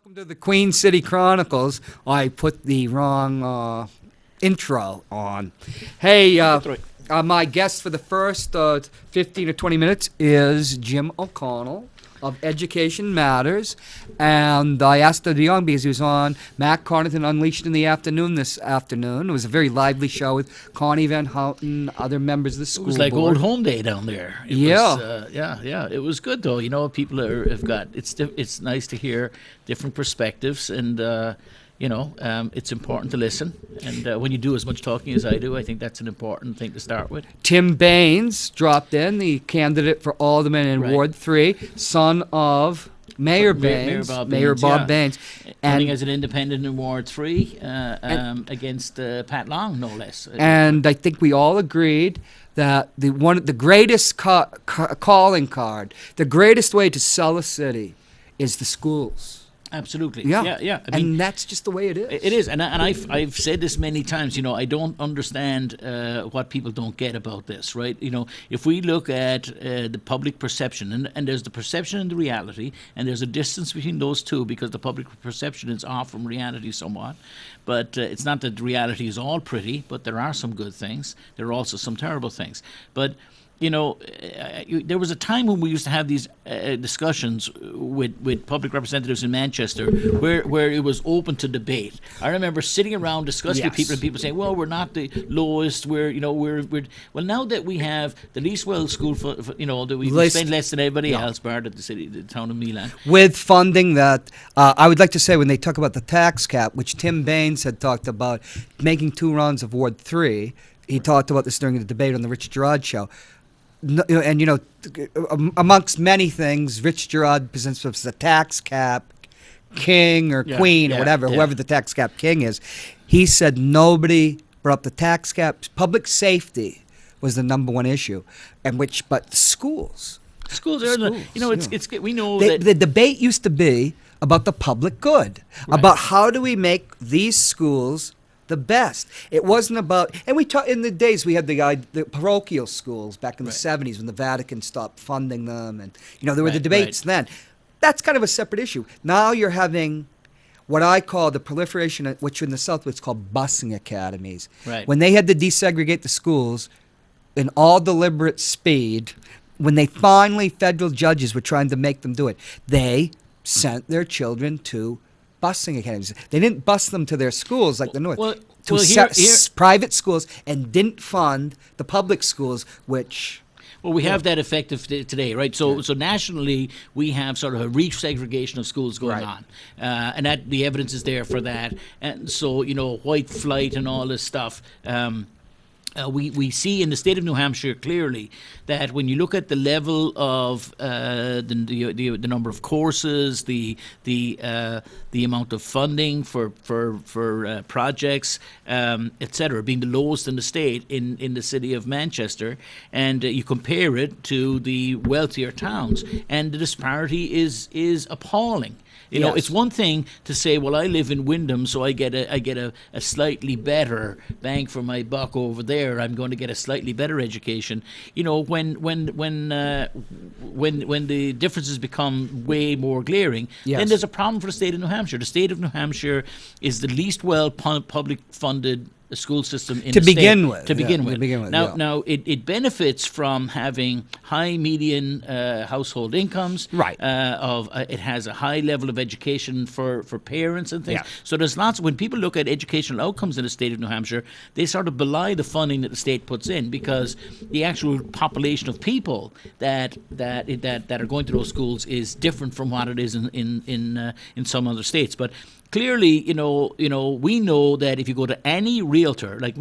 Welcome to the Queen City Chronicles. I put the wrong intro on. Hey, my guest for the first 15 or 20 minutes is Jim O'Connell of Education Matters. And I asked him young because he was on Matt Carnathan Unleashed in the afternoon this afternoon. It was a very lively show with Connie Van Houten, other members of the school board. It was like old home day down there. It was, It was good though. You know, people have got it's nice to hear different perspectives, and it's important to listen. And when you do as much talking as I do, I think that's an important thing to start with. Tim Baines dropped in, the candidate for alderman in Ward 3, son of Mayor Baines, Mayor Bob Baines. Running as an independent in Ward 3 against Pat Long, no less. And I think we all agreed that the greatest calling card, the greatest way to sell a city is the schools. Absolutely. Yeah. I mean, and that's just the way it is. It is, and I've said this many times. You know, I don't understand what people don't get about this, right? You know, if we look at the public perception, and there's the perception and the reality, and there's a distance between those two because the public perception is off from reality somewhat. But it's not that reality is all pretty, but there are some good things. There are also some terrible things. But you know, there was a time when we used to have these discussions with public representatives in Manchester where it was open to debate. I remember sitting around discussing with people, and people saying, "Well, we're not the lowest. We're well, now that we have the least well school, that we spend less than everybody else, bar at the town of Milan." With funding that, I would like to say when they talk about the tax cap, which Tim Baines had talked about making 2 rounds of Ward 3, he talked about this during the debate on the Rich Girard show. And amongst many things, Rich Girard presents himself as a tax cap king or queen or whatever, whoever the tax cap king is. He said nobody brought up the tax cap. Public safety was the number one issue, but schools. Schools are, we know that the debate used to be about the public good, about how do we make these schools the best. It wasn't about, and we talked in the days we had the parochial schools back in the 70s when the Vatican stopped funding them, and there were the debates then. That's kind of a separate issue. Now you're having what I call the proliferation, which in the South it's called busing academies. Right. When they had to desegregate the schools in all deliberate speed, when they finally federal judges were trying to make them do it, they sent their children to busing academies. They didn't bus them to their schools like the North. Private schools, and didn't fund the public schools, which... Well, we have that effective today, right? So nationally, we have sort of a resegregation of schools going on. And that the evidence is there for that. And so, white flight and all this stuff... we see in the state of New Hampshire clearly that when you look at the level of the number of courses, the amount of funding for projects, etc., being the lowest in the state in the city of Manchester, and you compare it to the wealthier towns, and the disparity is appalling. It's one thing to say, well, I live in Wyndham, so I get a slightly better bang for my buck over there. I'm going to get a slightly better education. When the differences become way more glaring, then there's a problem for the state of New Hampshire. The state of New Hampshire is the least well public funded school system in to the begin state. with. To begin with. Now it benefits from having high median household incomes. Right. It has a high level of education for parents and things. Yeah. So there's lots. When people look at educational outcomes in the state of New Hampshire, they sort of belie the funding that the state puts in, because the actual population of people that are going to those schools is different from what it is in some other states. But clearly, we know that if you go to any realtor, like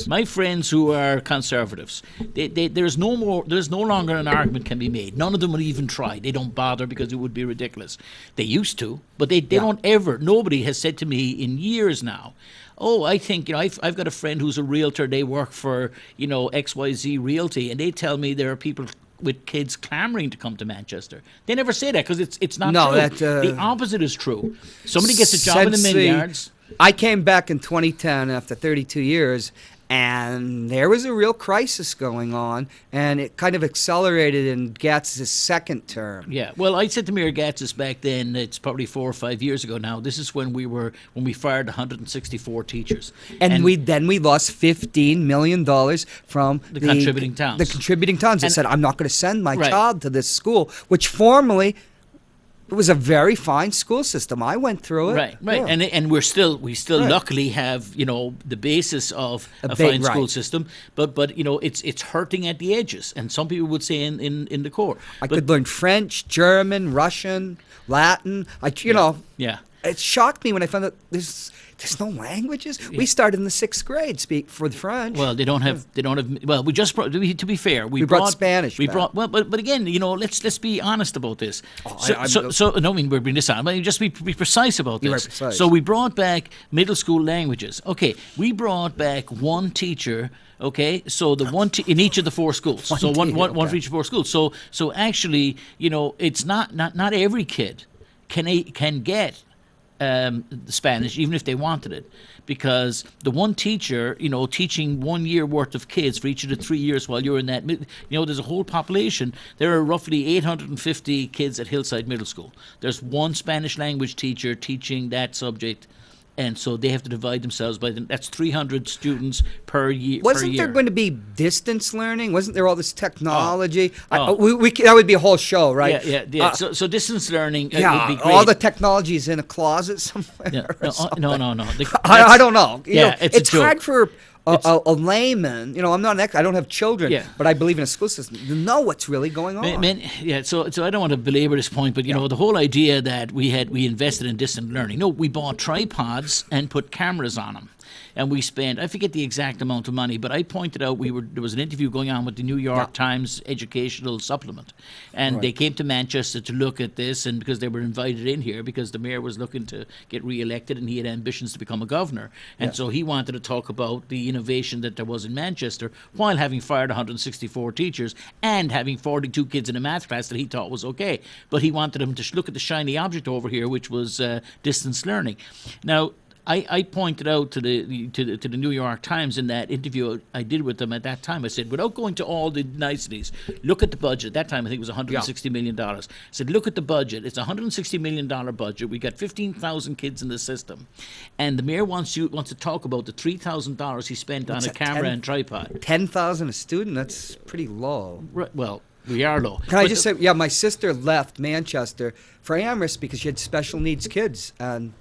my friends who are conservatives, there's no longer an argument can be made. None of them would even try. They don't bother because it would be ridiculous. They used to, but they don't ever. Nobody has said to me in years now, "Oh, I think I've got a friend who's a realtor. They work for XYZ Realty, and they tell me there are people with kids clamoring to come to Manchester." They never say that because it's not true. The opposite is true. Somebody gets a job in the Milliards. I came back in 2010 after 32 years, And there was a real crisis going on, and it kind of accelerated in Gatz's second term. Yeah, well, I said to Mayor Gatzis back then, it's probably 4 or 5 years ago now. This is when we fired 164 teachers, And we lost $15 million from the contributing towns. The contributing towns that And- said, I'm not going to send my Right. child to this school, which formerly it was a very fine school system. I went through it. Right, Yeah. and we still Right. luckily have the basis of a big- fine school right. system, but it's hurting at the edges, and some people would say in the core. I But- could learn French, German, Russian, Latin. yeah. It shocked me when I found out there's no languages. We started in the 6th grade speak for the French. Well, they don't have. Well, we just brought. To be fair, we brought Spanish We back. brought. Well, but again, let's be honest about this. I'm- No, I mean we're being dishonest. But just be precise about You this. are precise. So we brought back middle school languages. Okay, we brought back one teacher. Okay, so the one in each of the 4 schools. So one okay. for each of 4 schools. So actually, it's not every kid can get Spanish, even if they wanted it, because the one teacher, teaching 1 year worth of kids for each of the 3 years while you're in that, there's a whole population. There are roughly 850 kids at Hillside Middle School. There's one Spanish language teacher teaching that subject. And so they have to divide themselves by them. That's 300 students per year. Wasn't there going to be distance learning? Wasn't there all this technology? Oh. That would be a whole show, right? Yeah. So distance learning would be great. all the technology is in a closet somewhere. Yeah. or something. No. I don't know. It's a joke. hard for a layman. I'm not an I don't have children, Yeah. but I believe in a school system. You know what's really going on. So I don't want to belabor this point, but the whole idea that we invested in distant learning. No, we bought tripods and put cameras on them. And we spent, I forget the exact amount of money, but I pointed out there was an interview going on with the New York Times educational supplement. And they came to Manchester to look at this, and because they were invited in here because the mayor was looking to get re-elected and he had ambitions to become a governor. And so he wanted to talk about the innovation that there was in Manchester while having fired 164 teachers and having 42 kids in a math class that he thought was okay. But he wanted them to look at the shiny object over here, which was distance learning. Now, I pointed out to the New York Times in that interview I did with them at that time. I said, without going to all the niceties, look at the budget. At that time, I think it was $160 million. I said, look at the budget. It's a $160 million budget. We got 15,000 kids in the system, and the mayor wants to talk about the $3,000 he spent on a camera and tripod. 10,000 a student. That's pretty low. Right, well, we are low. Can I just say, my sister left Manchester for Amherst because she had special needs kids, and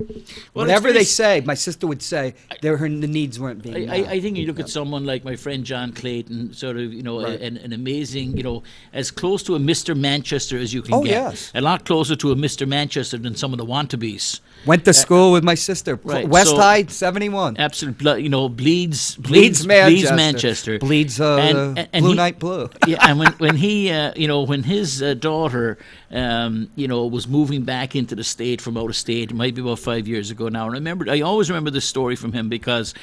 whatever they say, my sister would say the needs weren't being met. I think you look at someone like my friend John Clayton, sort of, an amazing, as close to a Mr. Manchester as you can get. Yes. A lot closer to a Mr. Manchester than some of the wannabes. Went to school with my sister, right, West so- High 71. Absolutely, bleeds Manchester. Manchester. Bleeds And Blue he- Night Blue. Yeah, and when he, when his daughter, was moving back into the state from out of state, it might be about 5 years ago now. And I always remember this story from him because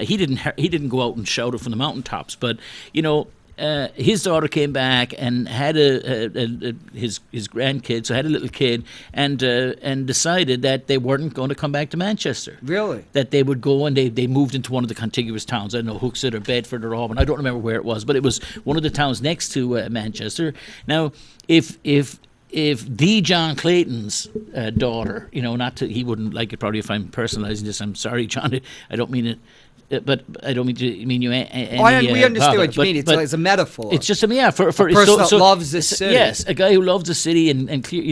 he didn't go out and shout it from the mountaintops, but his daughter came back and had his grandkid, so had a little kid, and decided that they weren't going to come back to Manchester. Really? That they would go and they moved into one of the contiguous towns. I don't know, Hooksett or Bedford or Auburn. I don't remember where it was, but it was one of the towns next to Manchester. Now, if the John Clayton's daughter, he wouldn't like it probably if I'm personalizing this. I'm sorry, John. I don't mean it. But I don't mean to mean you. We understand what you mean. It's a metaphor. It's just for a person that loves the city. Yes, a guy who loves the city and clear.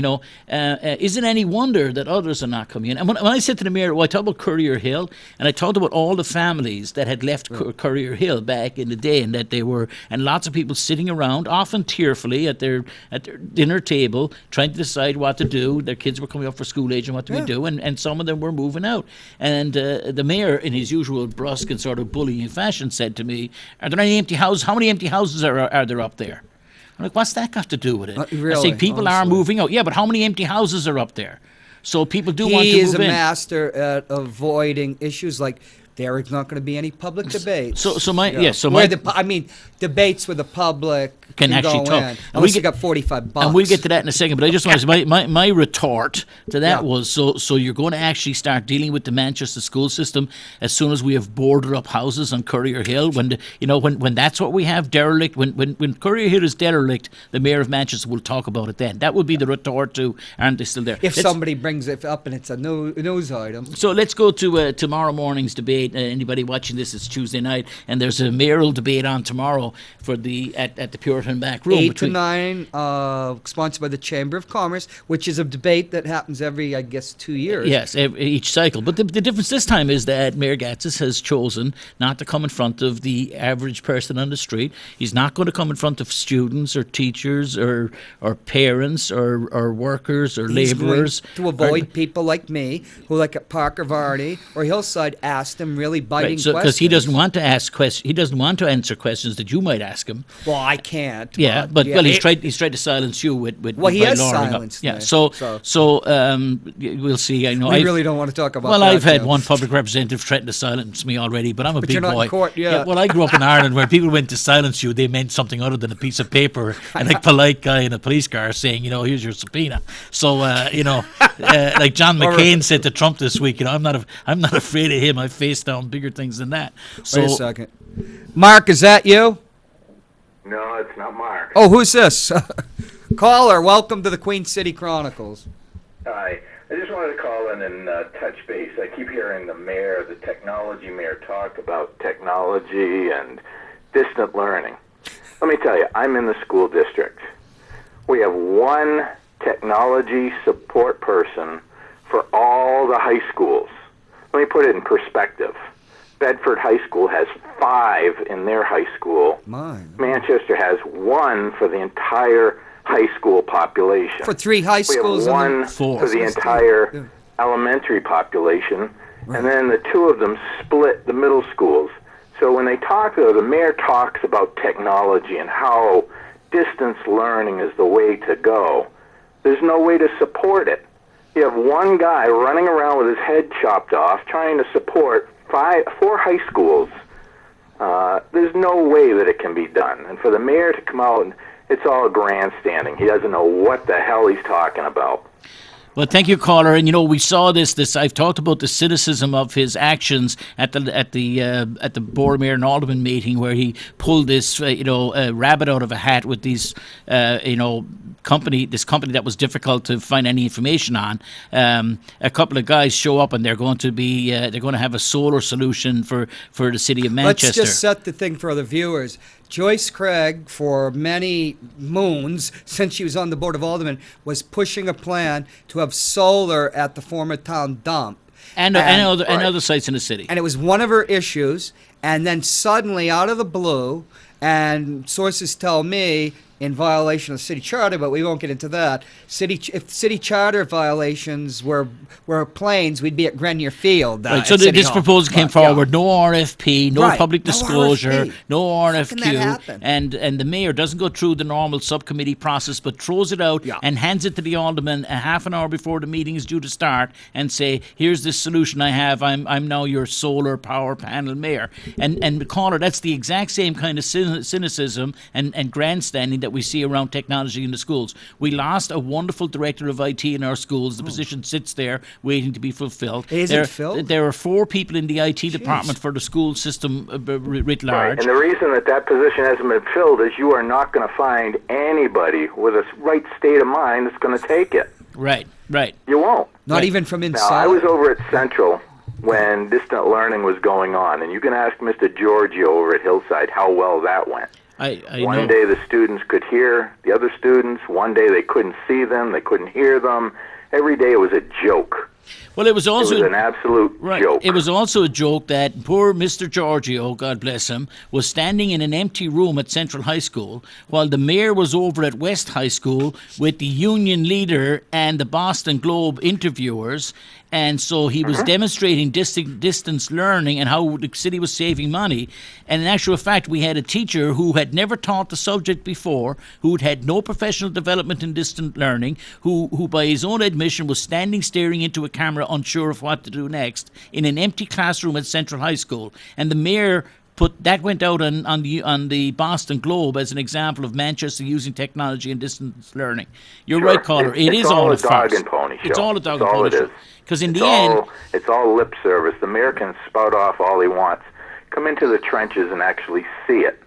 Isn't any wonder that others are not coming in. And when I said to the mayor, I talked about Courier Hill, and I talked about all the families that had left Courier Hill back in the day, and that and lots of people sitting around, often tearfully at their dinner table, trying to decide what to do. Their kids were coming up for school age, and what do we do? And some of them were moving out. And the mayor, in his usual brusque and sort of bullying fashion, said to me, "Are there any empty houses? How many empty houses are there up there?" I'm like, "What's that got to do with it?" Really? I say, "People are moving out." Yeah, but how many empty houses are up there? So people do want to move in. He is a master at avoiding issues like there is not going to be any public debate. Debates with the public can actually go talk. in, unless you got $45. And we'll get to that in a second. But I just want to say my retort to that Yeah. was so you're going to actually start dealing with the Manchester school system as soon as we have boarded up houses on Courier Hill. When that's what we have derelict. When Courier Hill is derelict, the mayor of Manchester will talk about it then. That would be the retort to, aren't they still there? If somebody brings it up and it's a news item. So let's go to tomorrow morning's debate. Anybody watching this, it's Tuesday night, and there's a mayoral debate on tomorrow for at the Puritan Back Room. 8 to 9, sponsored by the Chamber of Commerce, which is a debate that happens every, I guess, 2 years. Yes, each cycle. But the difference this time is that Mayor Gatsis has chosen not to come in front of the average person on the street. He's not going to come in front of students or teachers or parents or workers or He's labourers. going to avoid people like me, who like at Parker Varney or Hillside asked him really biting questions. Because he doesn't want to ask questions. He doesn't want to answer questions that you might ask him. Well, I can't. Yeah, but he's tried to silence you with Well, he by has lowering up. silenced Yeah, me, so so. we'll see. I know. We really don't want to talk about Well, that. I've had Joe. one public representative threaten to silence me already, but I'm a But big you're not boy. in court yet. Yeah, well, I grew up in Ireland where people went to silence you, they meant something other than a piece of paper and a polite guy in a police car saying, here's your subpoena. So, like John McCain said to Trump this week, I'm not afraid of him. I faced down bigger things than that. So, Wait a second. Mark, is that you? No, it's not Mark. Oh, who's this? Caller, welcome to the Queen City Chronicles. Hi. I just wanted to call in and touch base. I keep hearing the technology mayor, talk about technology and distant learning. Let me tell you, I'm in the school district. We have one technology support person for all the high schools. Let me put it in perspective. Bedford High School has 5 in their high school. Manchester has 1 for the entire high school population. For 3 high schools? We have 1 for the entire elementary population, and then the 2 of them split the middle schools. So when they talk, the mayor talks about technology and how distance learning is the way to go, there's no way to support it. You have one guy running around with his head chopped off trying to support 4 high schools. There's no way that it can be done. And for the mayor to come out, it's all grandstanding. He doesn't know what the hell he's talking about. Well, thank you, caller. And we saw this. I've talked about the cynicism of his actions at the board mayor and alderman meeting, where he pulled this rabbit out of a hat with these company that was difficult to find any information on. A couple of guys show up and they're going to have a solar solution for the city of Manchester. Let's just set the thing for the viewers. Joyce Craig, for many moons since she was on the Board of Aldermen, was pushing a plan to have solar at the former town dump. And other sites in the city. And it was one of her issues. And then suddenly, out of the blue, and sources tell me, in violation of city charter, but we won't get into that. If city charter violations were planes, we'd be at Grenier Field. Right, so this proposal came forward. No RFP, no public disclosure, no RFQ, and the mayor doesn't go through the normal subcommittee process, but throws it out and hands it to the alderman a half an hour before the meeting is due to start, and say, "Here's this solution I have. I'm now your solar power panel mayor." And caller, that's the exact same kind of cynicism and grandstanding that we see around technology in the schools. We lost a wonderful director of IT in our schools. The position sits there waiting to be fulfilled. Is it filled? There are 4 people in the IT department for the school system writ large. Right. And the reason that position hasn't been filled is you are not going to find anybody with a right state of mind that's going to take it. Right. You won't. Not even from inside? Now, I was over at Central when distant learning was going on, and you can ask Mr. Giorgio over at Hillside how well that went. One day the students could hear the other students. One day they couldn't see them. They couldn't hear them. Every day it was a joke. Well, it was also an absolute joke. It was also a joke that poor Mr. Giorgio, God bless him, was standing in an empty room at Central High School while the mayor was over at West High School with the union leader and the Boston Globe interviewers. And so he was demonstrating distance learning and how the city was saving money. And in actual fact, we had a teacher who had never taught the subject before, who'd had no professional development in distant learning, who by his own admission was standing staring into a camera unsure of what to do next in an empty classroom at Central High School. And the mayor that went out on the Boston Globe as an example of Manchester using technology and distance learning. You're right, caller. It's all a dog farce. and pony show. It's all a dog and all pony it show. is. Because in It's the end, it's all lip service. The mayor can spout off all he wants. Come into the trenches and actually see it.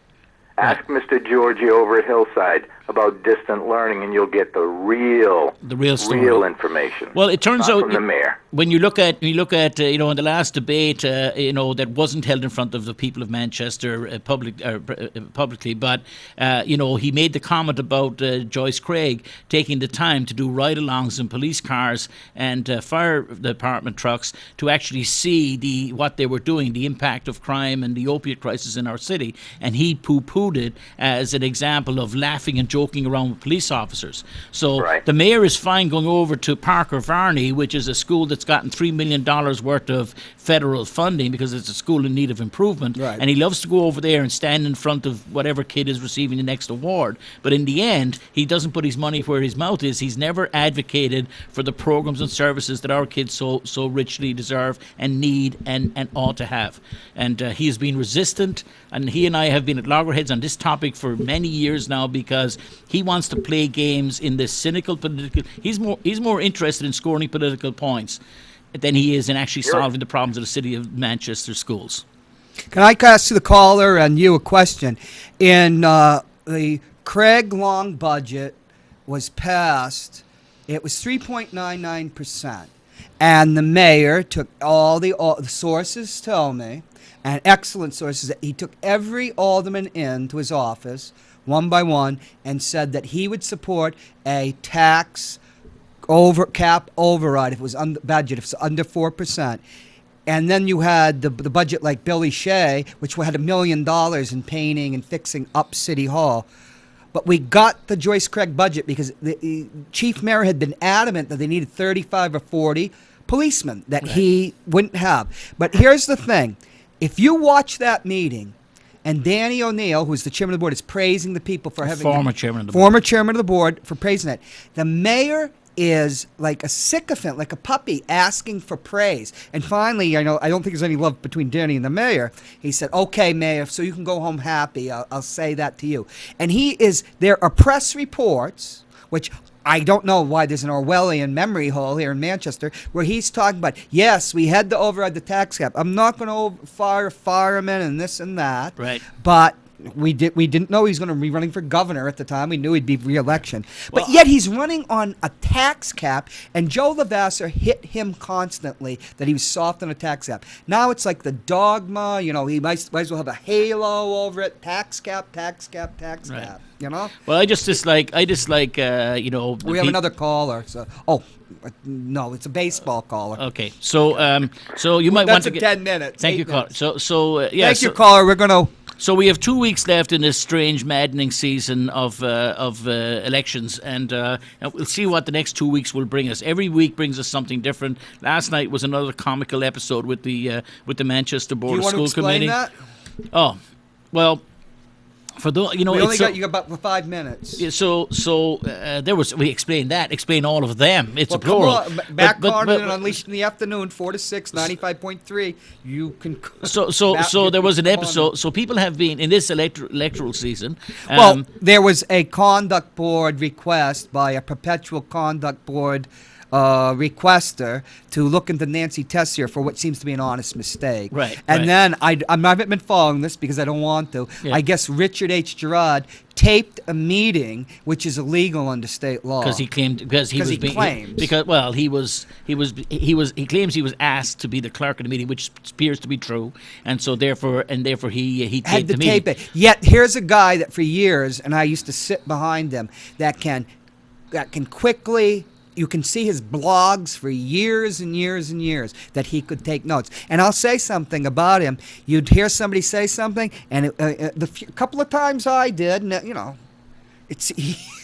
Ask Mr. Georgie over at Hillside about distant learning, and you'll get the real story. real information. Well, it turns not out from the mayor. When you look at in the last debate, that wasn't held in front of the people of Manchester publicly, but he made the comment about Joyce Craig taking the time to do ride-alongs in police cars and fire department trucks to actually see what they were doing, the impact of crime and the opiate crisis in our city, and he poo-pooed it as an example of laughing and joking around with police officers. So the mayor is fine going over to Parker Varney, which is a school that's gotten $3 million worth of federal funding because it's a school in need of improvement, and he loves to go over there and stand in front of whatever kid is receiving the next award. But in the end, he doesn't put his money where his mouth is. He's never advocated for the programs and services that our kids so richly deserve and need and ought to have. And he has been resistant, and he and I have been at loggerheads on this topic for many years now because he wants to play games in this cynical political. He's more interested in scoring political points than he is in actually solving the problems of the city of Manchester schools. Can I ask the caller and you a question? In the Craig Long budget was passed, it was 3.99%. And the mayor took all the sources tell me, and excellent sources, that he took every alderman into his office one by one and said that he would support a tax cap override if it was under 4%. And then you had the budget like Billy Shea, which had $1 million in painting and fixing up City Hall. But we got the Joyce Craig budget because the chief mayor had been adamant that they needed 35 or 40 policemen that he wouldn't have. But here's the thing. If you watch that meeting, and Danny O'Neill, who's the chairman of the board, is praising the people for having... Former chairman of the board for praising it. The mayor is like a sycophant, like a puppy, asking for praise. And finally, I don't think there's any love between Danny and the mayor. He said, okay, mayor, so you can go home happy. I'll say that to you. And there are press reports, which I don't know why there's an Orwellian memory hole here in Manchester, where he's talking about, yes, we had to override the tax cap. I'm not going to fire firemen and this and that. Right. But we didn't know he was going to be running for governor at the time. We knew he'd be re-election. But yet he's running on a tax cap, and Joe Lavasser hit him constantly that he was soft on a tax cap. Now it's like the dogma, he might as well have a halo over it. Tax cap. Well, I just dislike. We have another caller. So, no, it's a baseball caller. Okay, so you might want to get 10 minutes. Thank you, caller. Thank you, caller. We're gonna. So we have 2 weeks left in this strange, maddening season of elections, and we'll see what the next 2 weeks will bring us. Every week brings us something different. Last night was another comical episode with the Manchester Board of School Committee. Do you want to explain that? Oh, well. For the, we only got you about for 5 minutes. Yeah, we explain all of them. It's a plural. Back on and Unleashed in the Afternoon, 4 to 6, 95.3. You can. So there was an episode. So people have been in this electoral season. There was a conduct board request by a perpetual conduct board requester to look into Nancy Tessier for what seems to be an honest mistake. Right. Then I haven't been following this because I don't want to. Yeah. I guess Richard H. Girard taped a meeting, which is illegal under state law. He claims he claims he was asked to be the clerk of the meeting, which appears to be true, and so therefore he had to the tape meeting. it. Yet here's a guy that for years, and I used to sit behind him, that can quickly. You can see his blogs for years and years and years that he could take notes. And I'll say something about him. You'd hear somebody say something, and the couple of times I did, it's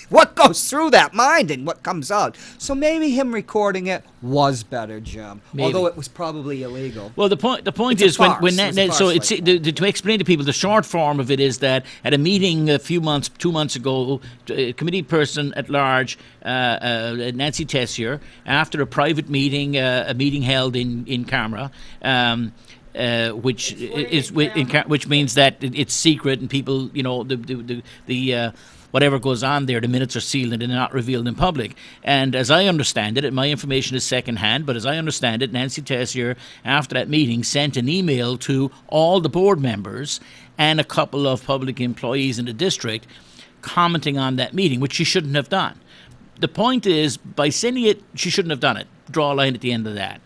what goes through that mind and what comes out. So maybe him recording it was better, Jim. Maybe. Although it was probably illegal. Well, the point is to explain to people the short form of it is that at a meeting 2 months ago, a committee person at large, Nancy Tessier, after a private meeting, a meeting held in camera. which means that it's secret and people, the whatever goes on there, the minutes are sealed and they're not revealed in public. And as I understand it, and my information is secondhand, but as I understand it, Nancy Tessier, after that meeting, sent an email to all the board members and a couple of public employees in the district commenting on that meeting, which she shouldn't have done. The point is, by sending it, she shouldn't have done it. Draw a line at the end of that.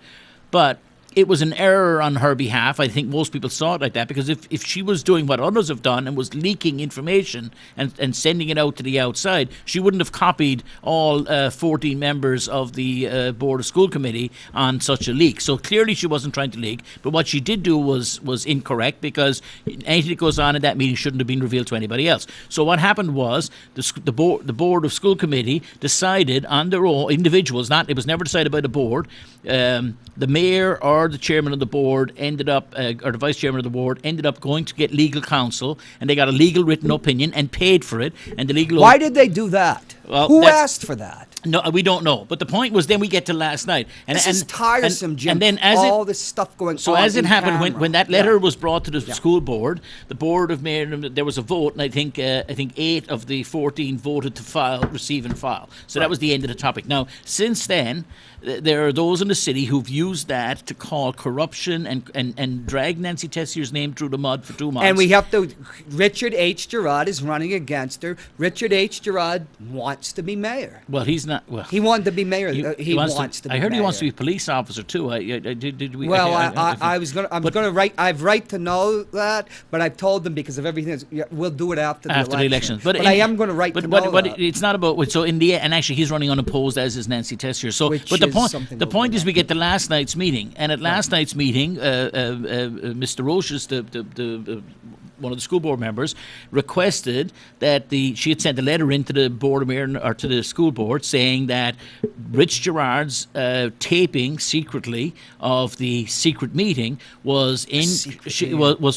But it was an error on her behalf. I think most people saw it like that, because if she was doing what others have done and was leaking information and sending it out to the outside, she wouldn't have copied all 14 members of the Board of School Committee on such a leak. So clearly she wasn't trying to leak, but what she did do was incorrect, because anything that goes on in that meeting shouldn't have been revealed to anybody else. So what happened was the Board of School Committee decided on their own, individuals, it was never decided by the board. The mayor or the chairman of the board ended up, or the vice chairman of the board ended up going to get legal counsel, and they got a legal written opinion and paid for it. And the legal. Why did they do that? Well, who asked for that? No, we don't know. But the point was, then we get to last night. This is tiresome, Jim. And then all this stuff going on. So as it happened, camera. when that letter was brought to the school board, the board of mayor, there was a vote, and I think 8 of the 14 voted to receive and file. So that was the end of the topic. Now, since then, there are those in the city who've used that to call corruption and drag Nancy Tessier's name through the mud for 2 months. And we have to. Richard H. Girard is running against her. Richard H. Girard wants to be mayor. Well, he's not. Well, he wanted to be mayor. He wants to be I heard mayor. he wants to be a police officer too. Did we? Well, I'm going to write. I've right to know that, but I've told them, because of everything. We'll do it after the election. But I am going to write to know but that. it's not about. So in the end, and actually, he's running unopposed, as is Nancy Tessier. So, but the point is, we get to last night's meeting, and at last night's meeting, Mr. Roches, the one of the school board members, requested that she had sent a letter into the board of mayor, or to the school board, saying that Rich Girard's taping secretly of the secret meeting was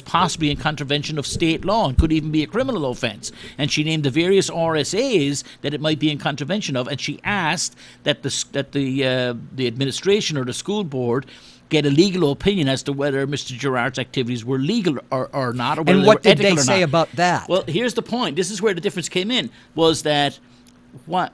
possibly in contravention of state law and could even be a criminal offence. And she named the various RSAs that it might be in contravention of, and she asked that the administration or the school board get a legal opinion as to whether Mr. Girard's activities were legal or not, or whether and what they were did ethical they or say not. about that? Well, here's the point. This is where the difference came in, was that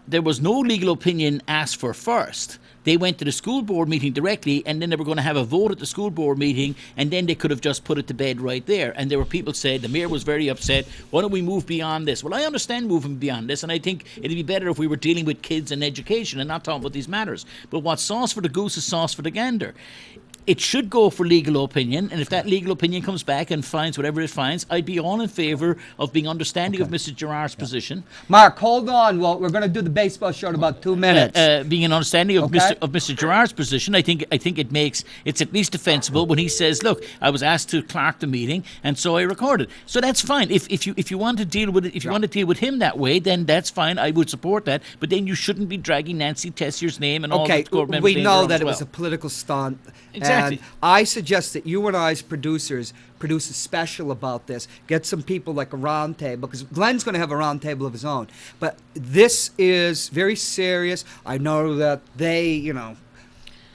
there was no legal opinion asked for first. They went to the school board meeting directly, and then they were going to have a vote at the school board meeting, and then they could have just put it to bed right there. And there were people said, the mayor was very upset, why don't we move beyond this? Well, I understand moving beyond this, and I think it'd be better if we were dealing with kids and education and not talking about these matters. But what's sauce for the goose is sauce for the gander. It should go for legal opinion, and if that legal opinion comes back and finds whatever it finds, I'd be all in favour of being understanding of Mr. Girard's position. Mark, hold on. Well, we're going to do the baseball show in about 2 minutes. Being an understanding of Mr. Girard's position, I think it's at least defensible when he says, "Look, I was asked to clerk the meeting, and so I recorded." So that's fine. If you want to deal with it, if you want to deal with him that way, then that's fine. I would support that. But then you shouldn't be dragging Nancy Tessier's name and all the board members' we names know around that as it well. was a political stunt. Exactly. And I suggest that you and I, as producers, produce a special about this. Get some people like a round table, because Glenn's going to have a round table of his own. But this is very serious. I know that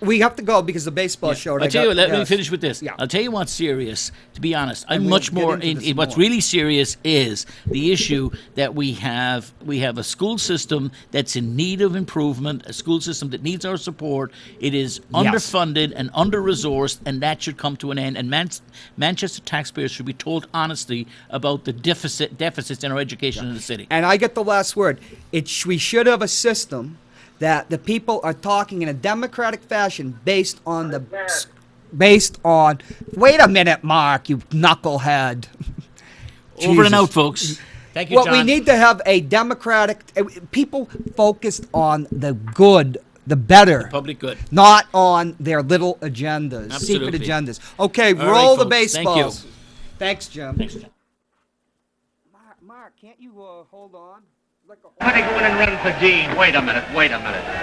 we have to go because the baseball show. I'll tell you what, let me finish with this. Yeah. I'll tell you what's serious, to be honest. I'm we'll much get more into this what's more. really serious is the issue that we have a school system that's in need of improvement, a school system that needs our support. It is underfunded and under-resourced, and that should come to an end. And Manchester taxpayers should be told honestly about the deficits in our education in the city. And I get the last word. We should have a system that the people are talking in a democratic fashion based on. Wait a minute, Mark, you knucklehead. Over and out, folks. Thank you, Well, John. we need to have a democratic people focused on the good, the better, public good, not on their little agendas, Absolutely. secret agendas. Okay, All roll right, the folks. Thank baseballs. you. Thanks, Jim. Thanks, John. Mark, can't you hold on? Why do you go in and run for dean? Wait a minute.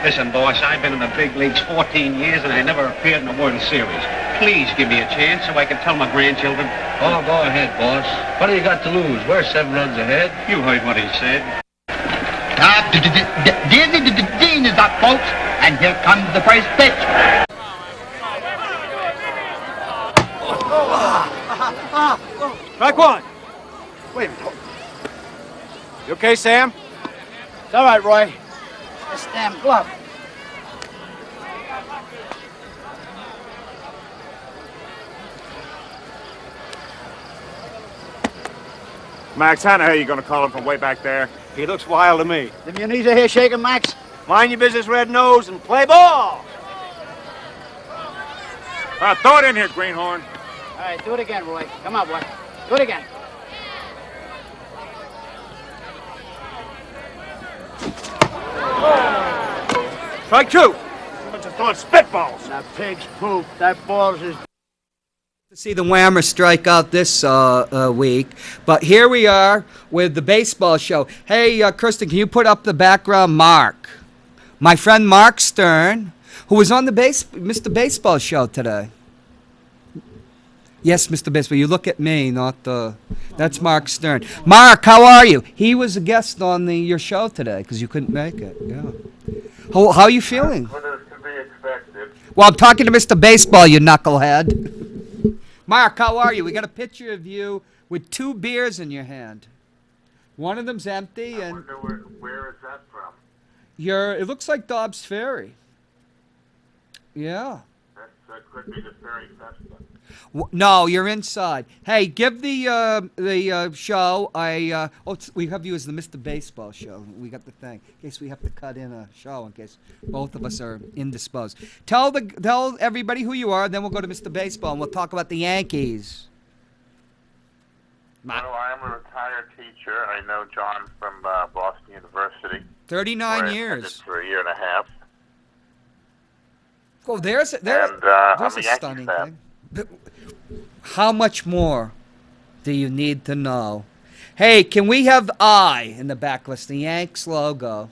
Listen, boss, I've been in the big leagues 14 years and I never appeared in a World Series. Please give me a chance so I can tell my grandchildren. Oh, go ahead, boss. What do you got to lose? We're 7 runs ahead. You heard what he said. The dean is up, folks, and here comes the first pitch. Strike one. Wait a minute. You okay, Sam? It's all right, Roy. This damn glove. Max, how the hell are you going to call him from way back there? He looks wild to me. If your knees are here shaking, Max, Mind your business, Red Nose, and play ball! Throw it in here, Greenhorn. all right, do it again, Roy. Come on, boy. Do it again. Strike two. Bunch of throwing spitballs. Now, pig's poop. That ball's as To see the Whammer strike out this week. But here we are with the baseball show. Hey, Kirsten, can you put up the background? Mark. My friend Mark Stern, who was on the Mr. Baseball show today. Yes, Mr. Baseball. You look at me, not the... That's Mark Stern. Mark, how are you? He was a guest on your show today because you couldn't make it. Yeah. How are you feeling? What is to be expected? Well, I'm talking to Mr. Baseball, you knucklehead. Mark, how are you? We got a picture of you with 2 beers in your hand. One of them's empty, I and wonder where is that from? it looks like Dobbs Ferry. Yeah. That could be the Ferry Festa. No, you're inside. Hey, give the show we have you as the Mr. Baseball show. We got the thing in case we have to cut in a show in case both of us are indisposed. Tell everybody who you are, then we'll go to Mr. Baseball and we'll talk about the Yankees. Well, I'm a retired teacher. I know John from Boston University. 39 where I years. attended for a year and a half. Oh, there's I'm a a Yankee stunning fan. thing. How much more do you need to know? Hey, can we have I in the back list, the Yanks logo?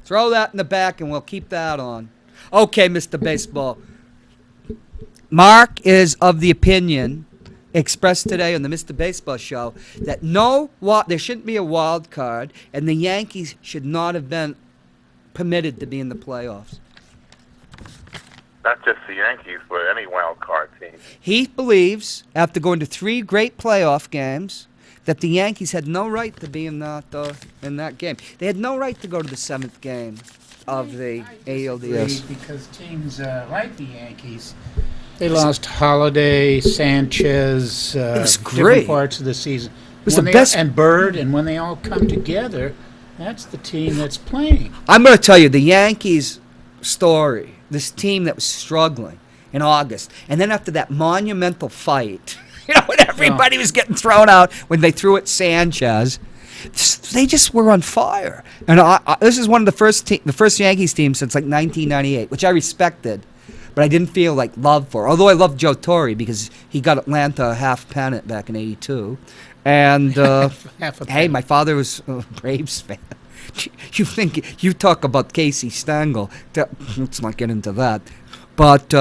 Throw that in the back and we'll keep that on. Okay, Mr. Baseball. Mark is of the opinion expressed today on the Mr. Baseball show that there shouldn't be a wild card and the Yankees should not have been permitted to be in the playoffs. Not just the Yankees, but any wild card team. He believes, after going to 3 great playoff games, that the Yankees had no right to be in that game. They had no right to go to the 7th game of the ALDS. Because teams like the Yankees, they lost Holiday, Sanchez, It was different great. parts of the season. It was When the they- best. And Bird, and when they all come together, that's the team that's playing. I'm going to tell you the Yankees story, this team that was struggling in August, and then after that monumental fight, when everybody was getting thrown out when they threw at Sanchez, they just were on fire. And this is one of the first Yankees teams since like 1998, which I respected, but I didn't feel like love for. Although I loved Joe Torre because he got Atlanta a half pennant back in '82, and Half a hey, pennant. my father was a Braves fan. You talk about Casey Stengel. Let's not get into that. But,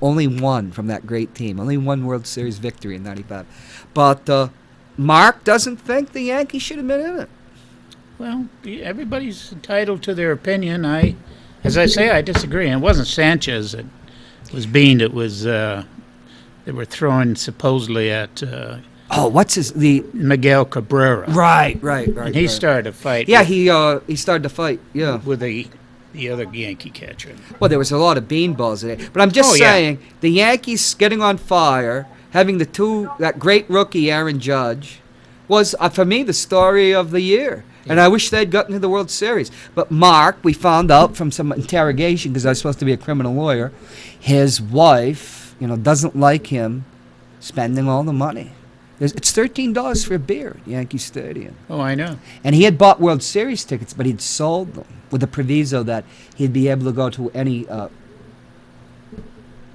only one from that great team. Only one World Series victory in '95. But Mark doesn't think the Yankees should have been in it. Well, everybody's entitled to their opinion. As I say, I disagree. And it wasn't Sanchez that was beamed. It was they were throwing supposedly at Miguel Cabrera. Right. And he started a fight. Yeah, he started to fight. Yeah. with the other Yankee catcher. Well, there was a lot of beanballs today. But I'm just saying, the Yankees getting on fire, having that great rookie Aaron Judge, was for me the story of the year. And I wish they'd gotten to the World Series. But Mark, we found out from some interrogation, because I was supposed to be a criminal lawyer, his wife, doesn't like him spending all the money. It's $13 for a beer at Yankee Stadium. Oh, I know. And he had bought World Series tickets, but he'd sold them with the proviso that he'd be able to go to any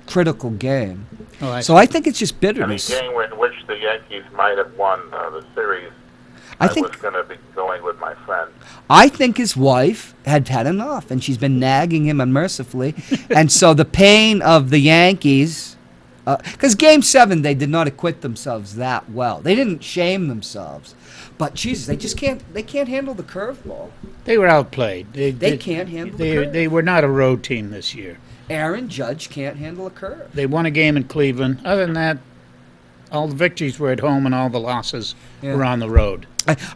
critical game. Oh, So I think it's just Any bitterness. game in which the Yankees might have won the series, I I think was going to be going with my friend. I think his wife had had enough, and she's been nagging him unmercifully. And so the pain of the Yankees, because Game 7, they did not acquit themselves that well. They didn't shame themselves. But, Jesus, they can't handle the curveball. They were outplayed. They can't handle the curve. They were not a road team this year. Aaron Judge can't handle a curve. They won a game in Cleveland. Other than that, All the victories were at home and all the losses Yeah. were on the road.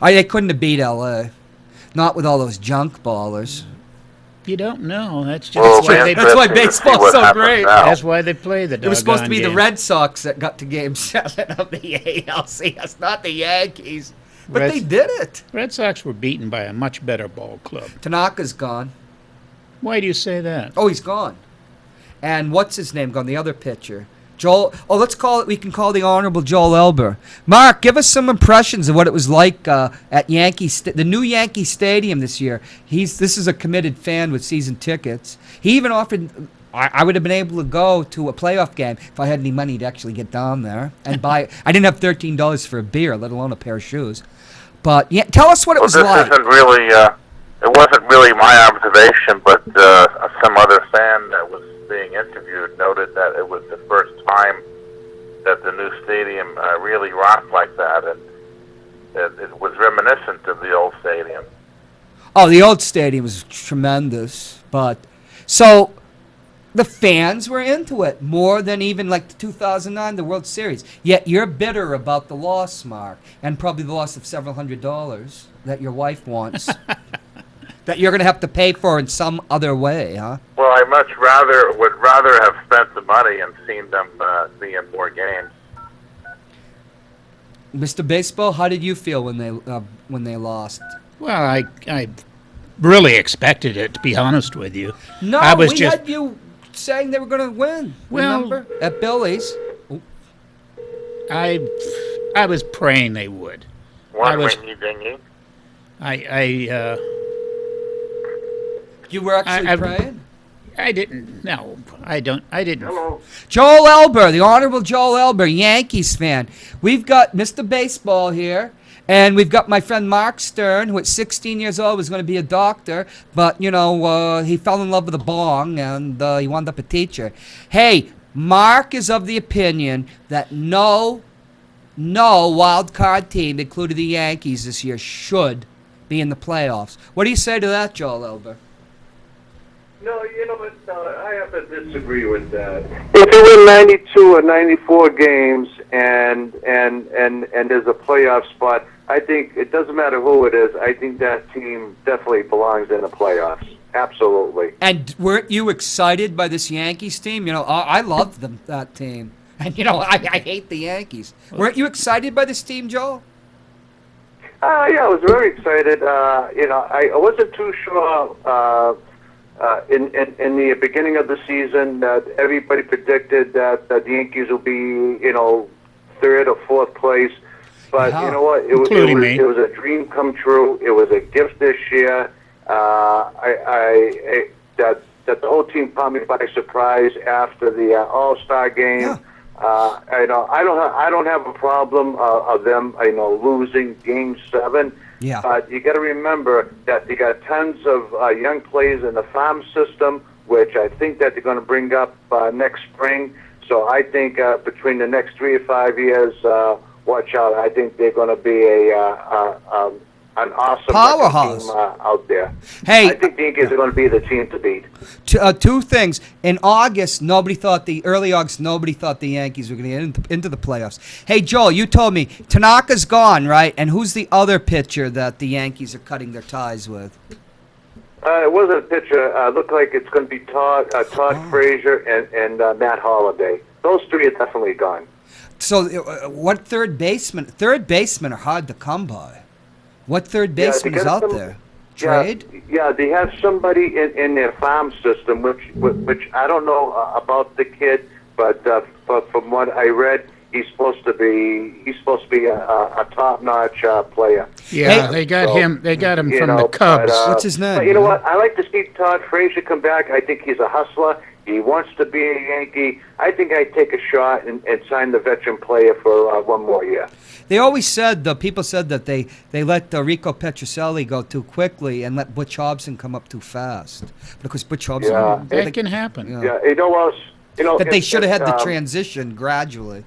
They couldn't have beat L.A. Not with all those junk ballers. You don't know. That's just Well, why That's why interesting to see baseball's what so happens great. now. That's why they play the. It was supposed to be the doggone game. Red Sox that got to Game 7 of the ALCS, not the Yankees. But Reds- they did it. Red Sox were beaten by a much better ball club. Tanaka's gone. Why do you say that? Oh, he's gone. And what's his name gone? The other pitcher. Joel. Oh, let's call it. We can call the Honorable Joel Elber. Mark, give us some impressions of what it was like at the new Yankee Stadium this year. This is a committed fan with season tickets. He even offered. I would have been able to go to a playoff game if I had any money to actually get down there and buy. I didn't have $13 for a beer, let alone a pair of shoes. But yeah, tell us what it was This like. isn't really. It wasn't really my observation, but some other fan that was being interviewed noted that it was the first time that the new stadium really rocked like that, and it was reminiscent of the old stadium. Oh, the old stadium was tremendous, but so the fans were into it more than even like the 2009 the World Series. Yet you're bitter about the loss, Mark, and probably the loss of several $100s that your wife wants. That you're going to have to pay for in some other way, huh? Well, I would rather have spent the money and seen them be in more games. Mr. Baseball, how did you feel when they lost? Well, I really expected it, to be honest with you. No, I was we just. had you saying they were going to win. Well- remember at Billy's. I was praying they would. One was- wingy dingy. You were actually I- praying. I didn't. No, I don't. I didn't. Hello. Joel Elber, the Honorable Joel Elber, Yankees fan. We've got Mr. Baseball here, and we've got my friend Mark Stern, who at 16 years old was going to be a doctor, but, he fell in love with a bong, and he wound up a teacher. Hey, Mark is of the opinion that no wild card team, including the Yankees this year, should be in the playoffs. What do you say to that, Joel Elber? No, you know what? I have to disagree with that. If you win 92 or 94 games and there's a playoff spot, I think it doesn't matter who it is. I think that team definitely belongs in the playoffs. Absolutely. And weren't you excited by this Yankees team? I loved that team. And, I hate the Yankees. Weren't you excited by this team, Joel? Yeah, I was very excited. I wasn't too sure. In the beginning of the season, everybody predicted that the Yankees will be, third or fourth place. But Yeah. you know what? It was a dream come true. It was a gift this year. That the whole team caught me by surprise after the All-Star game. Yeah. I don't have a problem of them, losing Game 7. Yeah. But you got to remember that they got tons of young players in the farm system, which I think that they're going to bring up next spring. So I think between the next 3 or 5 years, watch out. I think they're going to be an awesome Powerhouse. team out there. Hey, I think the Yankees are going to be the team to beat. two things. In August, nobody thought the Yankees were going to get into the playoffs. Hey, Joel, you told me Tanaka's gone, right? And who's the other pitcher that the Yankees are cutting their ties with? It wasn't a pitcher. Looked like it's going to be Todd Frazier and Matt Holliday. Those three are definitely gone. So, what third baseman? Third basemen are hard to come by. What third baseman is out there? Trade? Yeah, they have somebody in their farm system, which I don't know about the kid, but from what I read, he's supposed to be a top-notch player. Yeah, they got him. They got him from the Cubs. What's his name? But you know what? I like to see Todd Frazier come back. I think he's a hustler. He wants to be a Yankee. I think I'd take a shot and sign the veteran player for one more year. They always said, people said that they let Rico Petrocelli go too quickly and let Butch Hobson come up too fast. Because Butch Hobson... Yeah. That can happen. Yeah, you know what? That they should have had the transition gradually.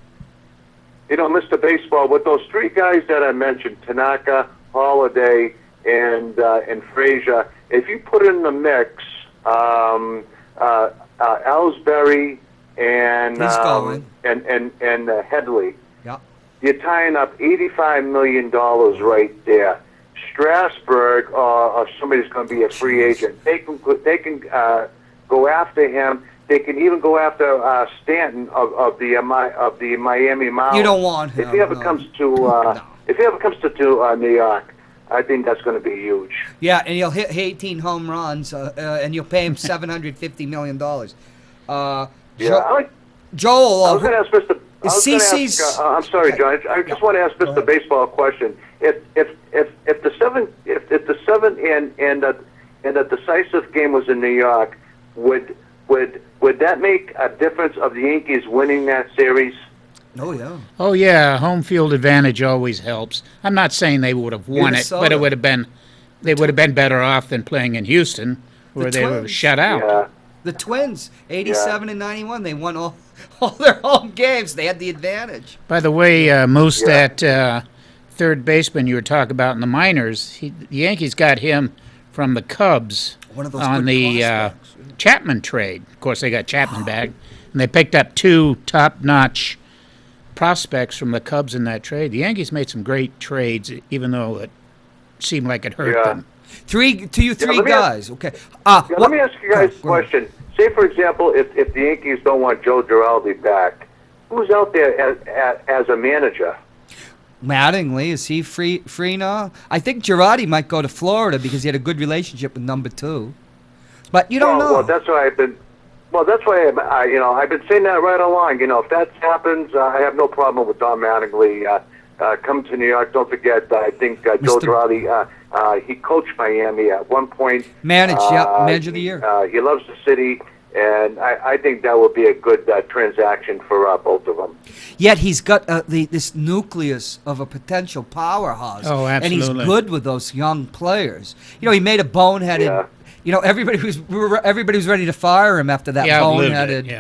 Mr. Baseball, with those three guys that I mentioned, Tanaka, Holliday, and Frazier, if you put in the mix Ellsbury and He's going. and Headley, Yeah. you're tying up $85 million right there. Strasburg, or somebody's going to be a free agent. They can go after him. They can even go after Stanton of the Miami Marlins. You don't want him. If he ever comes to New York, I think that's going to be huge. Yeah, and he'll hit 18 home runs, and you'll pay him $750 million. Joel. I was going to ask Mr. I'm sorry, John. I just want to ask Mr. Baseball a question. If the seventh and the decisive game was in New York, would that make a difference of the Yankees winning that series? Oh yeah. Oh yeah, home field advantage always helps. I'm not saying they would have won Minnesota. it, but they would have been better off than playing in Houston, where they were shut out. Yeah. The Twins, 87 and 91, they won all their home games. They had the advantage. By the way, Moose, that third baseman you were talking about in the minors, the Yankees got him from the Cubs One of those on good the prospects. Chapman trade. Of course, they got Chapman back, and they picked up two top-notch prospects from the Cubs in that trade. The Yankees made some great trades, even though it seemed like it hurt them. Three guys. Okay. Let me ask you guys a question. Say, for example, if the Yankees don't want Joe Girardi back, who's out there as a manager? Mattingly, is he free now? I think Girardi might go to Florida because he had a good relationship with number 2. But you don't know. Well, that's why I've been. Well, that's why I've been saying that right along. If that happens, I have no problem with Don Mattingly come to New York. Don't forget, I think Joe Girardi. He coached Miami at one point. Manager of the year. He loves the city, and I think that would be a good transaction for both of them. Yet he's got this nucleus of a potential powerhouse. Oh, absolutely. And he's good with those young players. He made a boneheaded. Everybody was ready to fire him after that boneheaded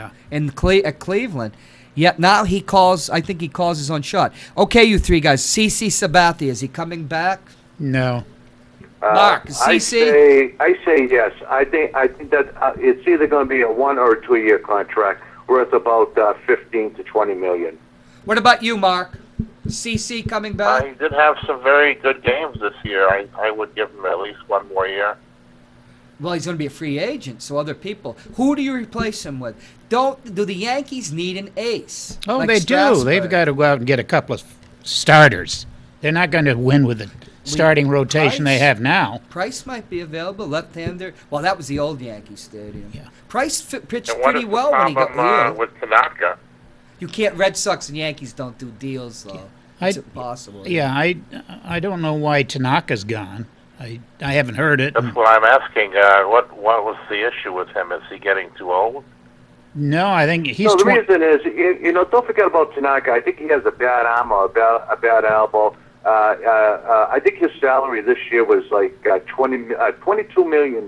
at Cleveland. Yet now I think he calls his own shot. Okay, you three guys. CC Sabathia, is he coming back? No. Mark, CC? I say yes. I think that it's either going to be a 1 or 2 year contract worth about 15 to 20 million. What about you, Mark? CC coming back? He did have some very good games this year. I would give him at least 1 more year. Well, he's going to be a free agent, so other people. Who do you replace him with? Do the Yankees need an ace? Oh, like they do. Strasburg? They've got to go out and get a couple of starters. They're not going to win with the starting rotation they have now. Price might be available, left-hander. Well, that was the old Yankee Stadium. Yeah. Price pitched And what pretty is well the when he got problem here. with Tanaka? You can't. Red Sox and Yankees don't do deals, though. It's impossible. Yeah, I don't know why Tanaka's gone. I haven't heard it. That's what I'm asking. What was the issue with him? Is he getting too old? No, I think he's. No, the reason is, don't forget about Tanaka. I think he has a bad arm or a bad elbow. I think his salary this year was like $22 million.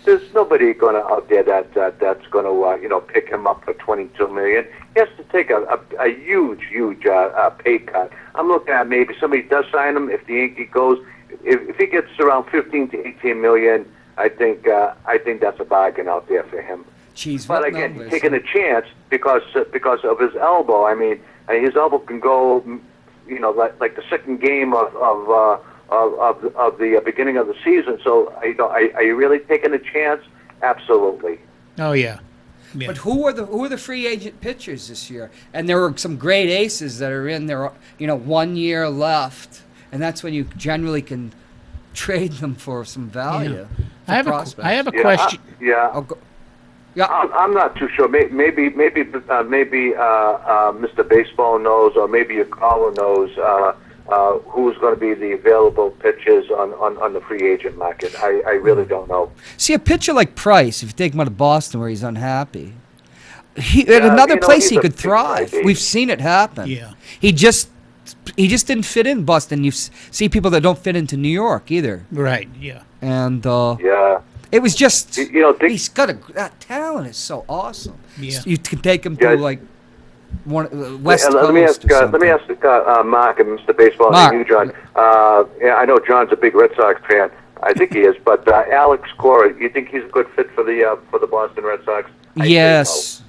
There's nobody going to out there that's going to pick him up for $22 million. He has to take a huge pay cut. I'm looking at maybe somebody does sign him if the Yankee goes. If he gets around 15 to 18 million, I think that's a bargain out there for him. Jeez, but again, he's taking a chance because of his elbow. I mean, his elbow can go, like the second game of the beginning of the season. So, are you really taking a chance? Absolutely. Oh yeah. But who are the free agent pitchers this year? And there were some great aces that are in there. 1 year left, and that's when you generally can trade them for some value. I have a question. I'm not too sure. Maybe Mr. Baseball knows, or maybe a caller knows who's going to be the available pitchers on the free agent market. I really don't know. See, a pitcher like Price, if you take him out of Boston where he's unhappy, at another place he could thrive. We've seen it happen. Yeah. He just didn't fit in Boston. You see people that don't fit into New York either. Right. Yeah. And it was just he's got that talent is so awesome. Yeah. You can take him to like West Coast. Let me ask Mark and Mr. Baseball and you, John. I know John's a big Red Sox fan. I think he is, but Alex Cora, you think he's a good fit for the Boston Red Sox? Yes.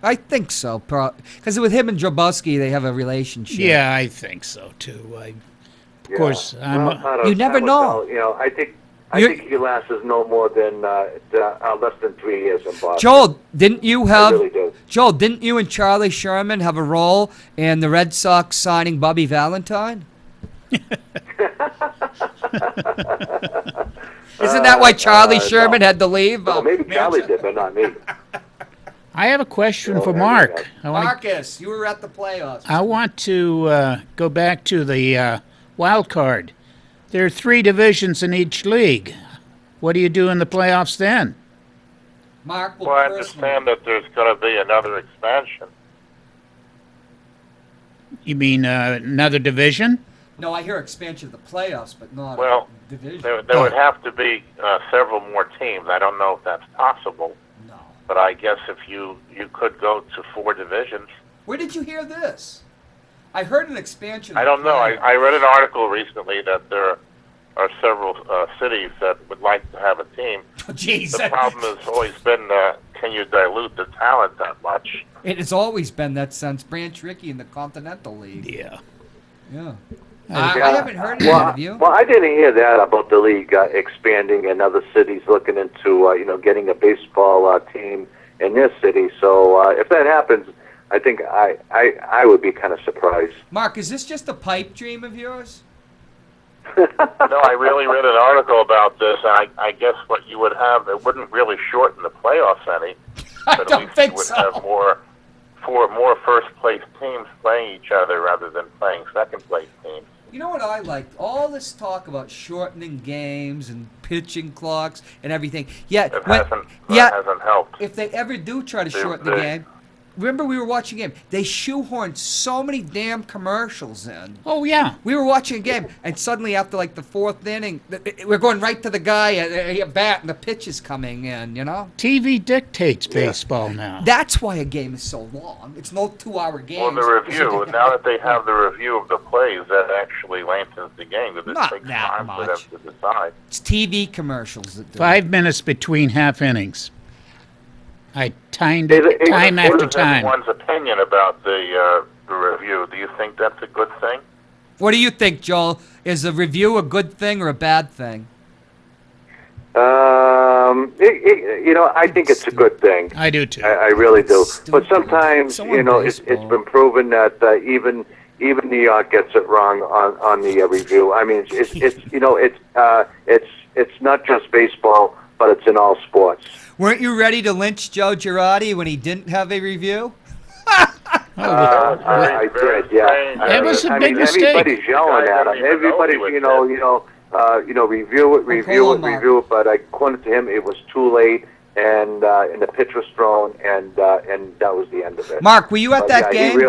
I think so, because with him and Drobowski, they have a relationship. Yeah, I think so too. Of course, Well, you never know. You know, I think he lasts no more than less than 3 years in Boston. Joel, didn't you have? I really do. Joel, didn't you and Charlie Sherman have a role in the Red Sox signing Bobby Valentine? Isn't that why Charlie Sherman had to leave? No, maybe Charlie did, but not me. I have a question for Mark. Marcus, you were at the playoffs. I want to go back to the wild card. There are 3 divisions in each league. What do you do in the playoffs then? Mark, well, I understand that there's going to be another expansion. You mean another division? No, I hear expansion of the playoffs, but not Well, division. there would have to be several more teams. I don't know if that's possible. No. But I guess if you could go to 4 divisions. Where did you hear this? I heard an expansion. I don't know. I read an article recently that there are several cities that would like to have a team. Jeez. The problem has always been, can you dilute the talent that much? It has always been that since Branch Rickey in the Continental League. Yeah. Yeah. I haven't heard of that, have you? Well, I didn't hear that about the league expanding and other cities looking into, getting a baseball team in their city. So if that happens, I think I would be kind of surprised. Mark, is this just a pipe dream of yours? No, I really read an article about this, and I guess what you would have, it wouldn't really shorten the playoffs any. I But don't at least think you would so. have more first-place teams playing each other rather than playing second-place teams. You know what I liked? All this talk about shortening games and pitching clocks and everything. Yet, It hasn't helped. if they ever do try to shorten the game, remember we were watching a game. They shoehorned so many damn commercials in. Oh, yeah. We were watching a game, and suddenly after like the 4th inning, we're going right to the guy at bat, and the pitch is coming in, TV dictates baseball now. That's why a game is so long. It's no 2-hour game. Well, the review, now that they have the review of the plays, that actually lengthens the game because it Not takes that time for them much. to decide. It's TV commercials that do 5 minutes between half innings. I timed Hey, it time after What is time. everyone's opinion about the review? Do you think that's a good thing? What do you think, Joel? Is a review a good thing or a bad thing? I think it's a good thing. I do too. I really do. Stupid. But sometimes, So in it's baseball. been proven that even New York gets it wrong on the review. I mean, it's not just baseball, but it's in all sports. Weren't you ready to lynch Joe Girardi when he didn't have a review? I did, yeah. That was a big mistake. Everybody's yelling at him. Everybody's, review it. But according to him, it was too late, and the pitch was thrown, and that was the end of it. Mark, were you at that game?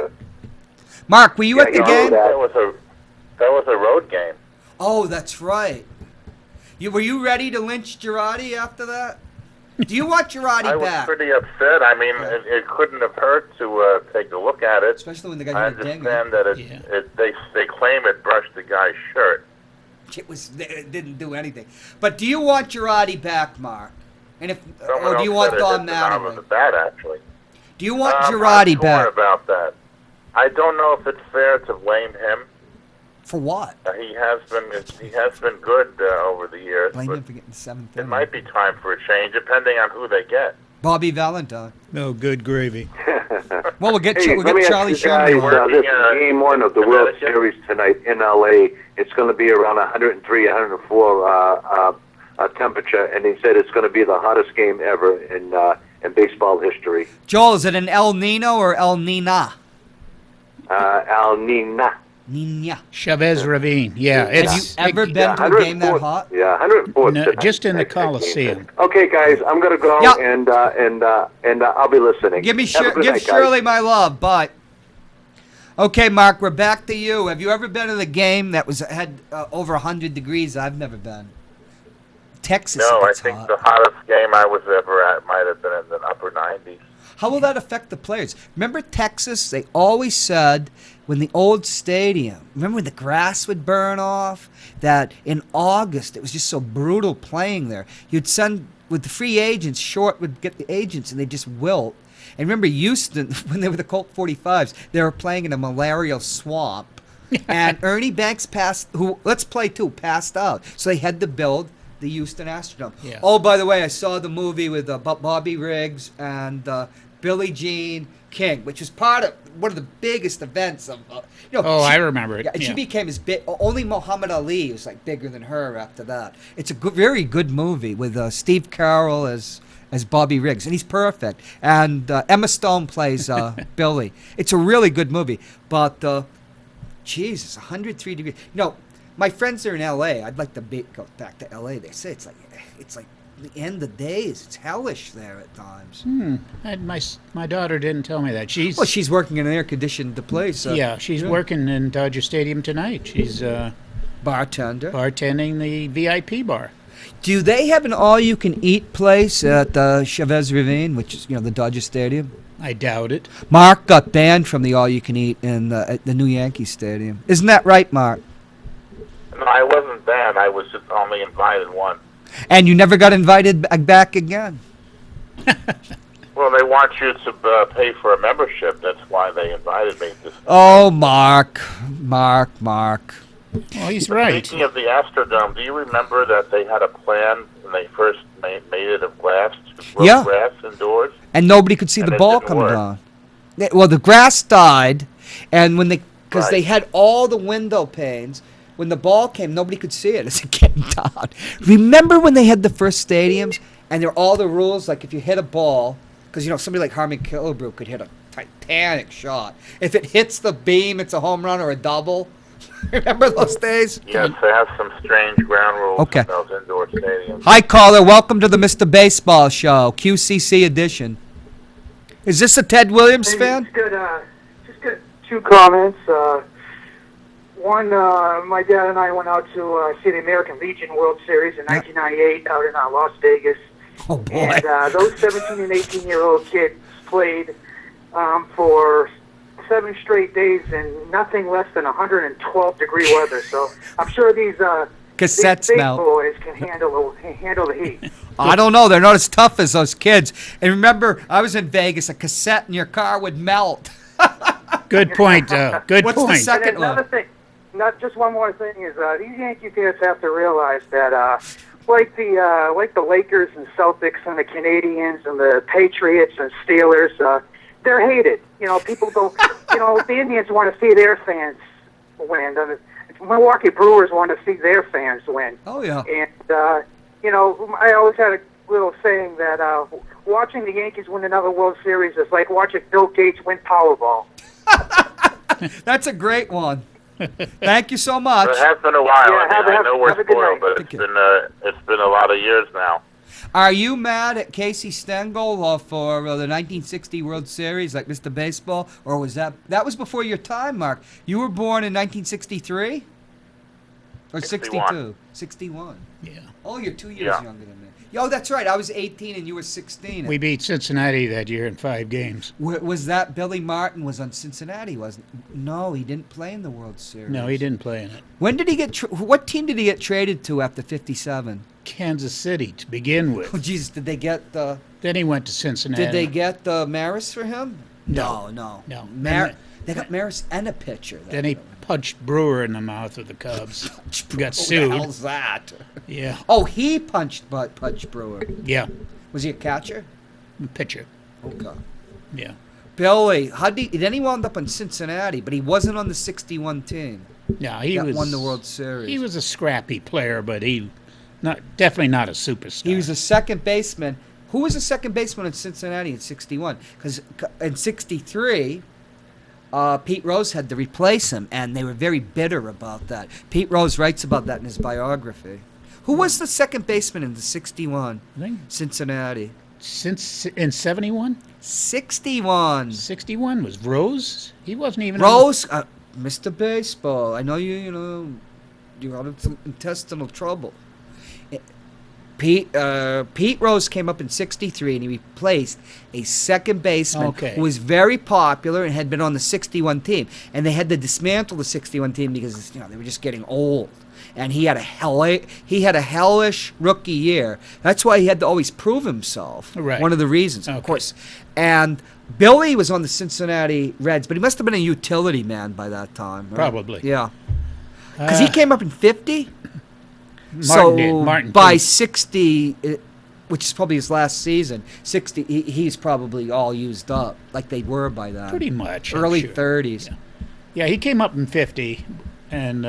Mark, were you at the game? That was a road game. Oh, that's right. Were you ready to lynch Girardi after that? Do you want Girardi I was back? pretty upset. I mean, it couldn't have hurt to take a look at it. Especially when the guy I hit a ding. understand that they claim it brushed the guy's shirt. It didn't do anything. But do you want Girardi back, Mark? And if, Someone or do you else want said it Don hit the arm of Mattingly? the bat, actually. Do you want I'm Girardi torn back? about that. I don't know if it's fair to blame him. For what? He has been good over the years. Blame but him for getting 7th it inning. might be time for a change, depending on who they get. Bobby Valentine. No good gravy. Well, we'll get Hey, we'll let me get ask Charlie you guys, Sherman. this is game 1 of the World Connecticut. Series tonight in LA. It's going to be around 103, 104 temperature, and he said it's going to be the hottest game ever in baseball history. Joel, is it an El Nino or El Nina? Al Nina. Nina. Chavez Ravine. Yeah, Have you it's ever been to a game that hot? Yeah, 104. No, tonight. just in the That game. Coliseum. Okay, guys, I'm going to go, Yeah. and I'll be listening. Give Have a good give night, guys. Shirley my love. Bye. Okay, Mark, we're back to you. Have you ever been to the game that had over 100 degrees? I've never been. Texas. No, I gets think hot. the hottest game I was ever at might have been in the upper 90s. How will that affect the players? Remember Texas? They always said when the old stadium, remember when the grass would burn off? That in August, it was just so brutal playing there. You'd send, with the free agents, Short would get the agents and they just wilt. And remember Houston, when they were the Colt 45s, they were playing in a malarial swamp. And Ernie Banks passed out. So they had to build the Houston Astrodome. Yeah. Oh, by the way, I saw the movie with Bobby Riggs and Billie Jean King, which was part of one of the biggest events of. I remember it. Yeah, and she became as big. Only Muhammad Ali was like bigger than her after that. It's a very good movie with Steve Carell as Bobby Riggs, and he's perfect. And Emma Stone plays Billy. It's a really good movie, but. Jesus, 103 degrees. My friends are in L.A. I'd like to go back to L.A. They say it's like the end of days. It's hellish there at times. My daughter didn't tell me that. She's working in an air-conditioned place. She's working in Dodger Stadium tonight. She's bartending the VIP bar. Do they have an all-you-can-eat place at Chavez Ravine, which is the Dodger Stadium? I doubt it. Mark got banned from the all-you-can-eat at the new Yankee Stadium. Isn't that right, Mark? No, I wasn't banned. I was just only invited once. And you never got invited back again? Well, they want you to pay for a membership. That's why they invited me. Oh, Mark. Well, he's right. Speaking of the Astrodome, do you remember that they had a plan when they first made it of glass to grow grass indoors? And nobody could see the ball coming down. Well, the grass died, and because they had all the window panes, when the ball came, nobody could see it as it came down. Remember when they had the first stadiums, and there were all the rules, like if you hit a ball, because somebody like Harmon Killebrew could hit a titanic shot. If it hits the beam, it's a home run or a double. Remember those days? Yes, they have some strange ground rules in those indoor stadiums. Hi, caller. Welcome to the Mr. Baseball Show, QCC edition. Is this a Ted Williams fan? Just got two comments. One, my dad and I went out to see the American Legion World Series in 1998 out in Las Vegas. Oh, boy. And those 17 and 18-year-old kids played for 7 straight days in nothing less than 112-degree weather. So I'm sure these cassettes big melt. boys can handle the heat. I don't know. They're not as tough as those kids. And remember, I was in Vegas. A cassette in your car would melt. Good point. Good What's point. the second And another one? thing, just one more thing is these Yankee fans have to realize that like the Lakers and Celtics and the Canadians and the Patriots and Steelers, they're hated. People don't. The Indians want to see their fans win. The Milwaukee Brewers want to see their fans win. Oh yeah. And I always had a little saying that watching the Yankees win another World Series is like watching Bill Gates win Powerball. That's a great one. Thank you so much. It has been a while. Yeah, I know we're have a good spoiled, night. but it's been a lot of years now. Are you mad at Casey Stengel for the 1960 World Series, like Mr. Baseball, or was that was before your time, Mark? You were born in 1963 or 62? 61. Yeah. Oh, you're 2 years younger than me. Yo, that's right. I was 18 and you were 16. We beat Cincinnati that year in 5 games. Was that Billy Martin was on Cincinnati, wasn't? No, he didn't play in the World Series. No, he didn't play in it. When did he get? What team did he get traded to after 57? Kansas City to begin with. Oh, Jesus, did they get the? Then he went to Cincinnati. Did they get the Maris for him? No. They got Maris and a pitcher. Then he punched Brewer in the mouth with the Cubs. Got sued. What the hell's that? Yeah. Oh, he punched Brewer. Yeah. Was he a catcher? Pitcher. Okay. Yeah. Billy, then he wound up on Cincinnati, but he wasn't on the 61 team. No, he won the World Series. He was a scrappy player, but definitely not a superstar. He was a second baseman. Who was the second baseman in Cincinnati in 61? Because in 63, Pete Rose had to replace him, and they were very bitter about that. Pete Rose writes about that in his biography. Who was the second baseman in the 61 Cincinnati? In 71? 61. 61 was Rose? He wasn't even... Rose, Mr. Baseball, I know you're out of some intestinal trouble. Pete Rose came up in '63, and he replaced a second baseman Okay. who was very popular and had been on the '61 team. And they had to dismantle the '61 team because they were just getting old. And he had a hellish rookie year. That's why he had to always prove himself. Right. One of the reasons, Okay. of course. And Billy was on the Cincinnati Reds, but he must have been a utility man by that time. Right? Probably. Yeah. Because he came up in '50. Martin By did. 60, which is probably his last season, 60, he's probably all used up, like they were by then. Pretty much. I'm Early sure. 30s. Yeah, he came up in '50, and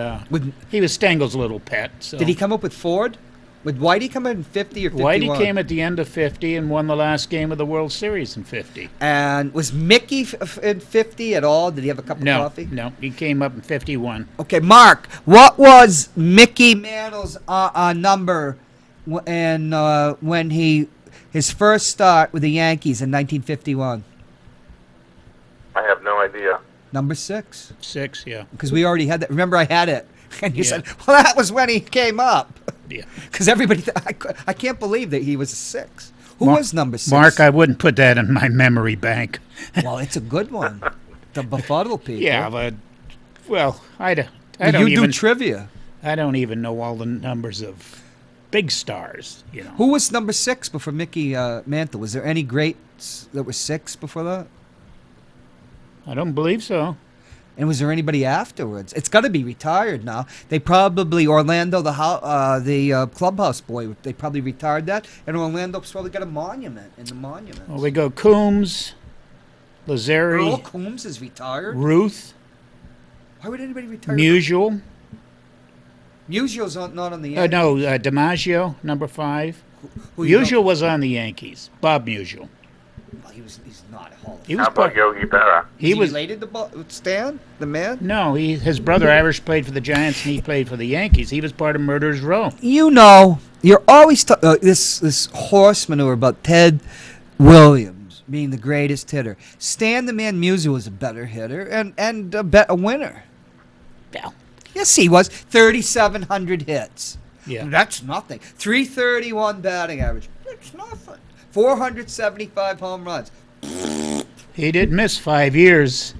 he was Stengel's little pet. So. Did he come up with Ford? Would Whitey come in '50 or '51? Whitey came at the end of '50 and won the last game of the World Series in '50. And was Mickey in '50 at all? Did he have a cup of coffee? No, he came up in '51. Okay, Mark, what was Mickey Mantle's number when his first start with the Yankees in 1951? I have no idea. Number 6. 6, yeah. Because we already had that. Remember, I had it. And you Yeah. said, well, that was when he came up. Yeah. Because everybody, I can't believe that he was a 6. Who was number 6? Mark, I wouldn't put that in my memory bank. Well, it's a good one. To befuddle people. Yeah, but, well, I don't You even do trivia. I don't even know all the numbers of big stars, Who was number 6 before Mickey Mantle? Was there any greats that were 6 before that? I don't believe so. And was there anybody afterwards? It's got to be retired now. They probably Orlando, the clubhouse boy. They probably retired that, and Orlando's probably got a monument in the monument. Well, we go Coombs, Lazari, Earl Coombs is retired. Ruth, Why would anybody retire? Musial. Musial's not on the Yankees. No, DiMaggio, number 5. Who you Musial was on the Yankees. Bob Musial. Well, he's not a Hall of He Famer. was How about Yogi Berra? He was related to Stan, the man? No, his brother Irish played for the Giants and he played for the Yankees. He was part of Murderers Row. You're always this horse manure about Ted Williams being the greatest hitter. Stan the Man Musial was a better hitter and a winner. Yeah. Yes, he was. 3,700 hits. Yeah. That's nothing. 331 batting average. That's nothing. 475 home runs. He did miss 5 years.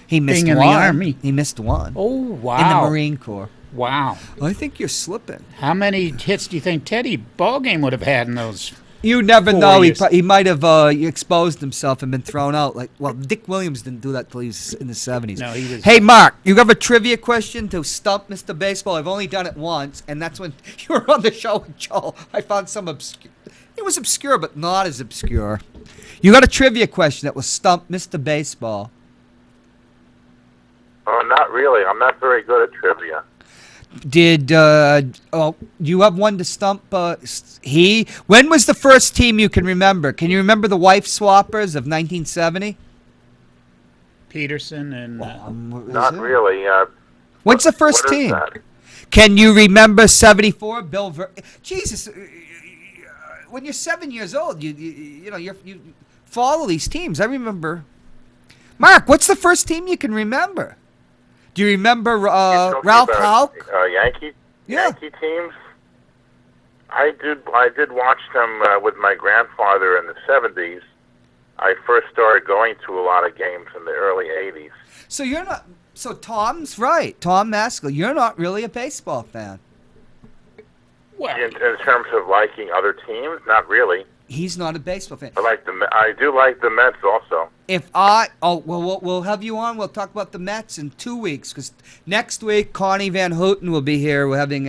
He missed being in one. the Army. He missed one. Oh, wow. In the Marine Corps. Wow. I think you're slipping. How many hits do you think Teddy Ballgame would have had in those? You never 4 know. years? He might have exposed himself and been thrown out. Dick Williams didn't do that till he was in the 70s. No, he was. Hey, Mark, you have a trivia question to stump Mr. Baseball? I've only done it once, and that's when you were on the show with Joel. I found some obscure. It was obscure, but not as obscure. You got a trivia question that will stump Mr. Baseball. Oh, not really. I'm not very good at trivia. Did you have one to stump? When was the first team you can remember? Can you remember the wife swappers of 1970? Peterson and. Not really. When's the first what is team? that? Can you remember 74? Jesus, when you're 7 years old, you follow these teams. I remember. Mark, what's the first team you can remember? Do you remember You're Ralph talking Houck? about, Yankee teams. I did watch them with my grandfather in the 70s. I first started going to a lot of games in the early 80s. So you're not. So Tom's right. Tom Maskell, you're not really a baseball fan. In terms of liking other teams, not really. He's not a baseball fan. I do like the Mets also. We'll have you on. We'll talk about the Mets in 2 weeks because next week Connie Van Houten will be here. We're having